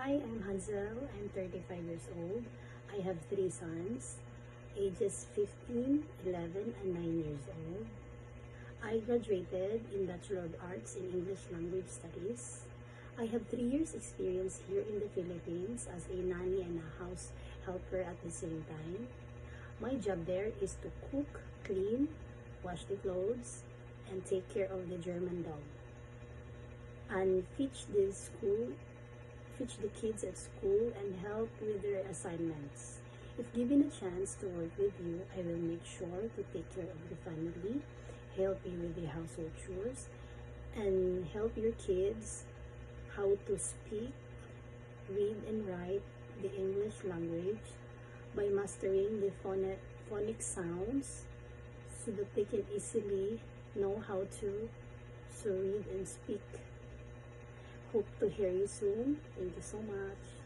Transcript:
Hi, I'm Hazel. I'm 35 years old. I have three sons, ages 15, 11, and 9 years old. I graduated in Bachelor of Arts in English Language Studies. I have 3 years experience here in the Philippines as a nanny and a house helper at the same time. My job there is to cook, clean, wash the clothes, and take care of the German dog. And teach the kids at school and help with their assignments. If given a chance to work with you, I will make sure to take care of the family, help you with the household chores, and help your kids how to speak, read, and write the English language by mastering the phonic sounds so that they can easily know how to read and speak. Hope to hear you soon. Thank you so much.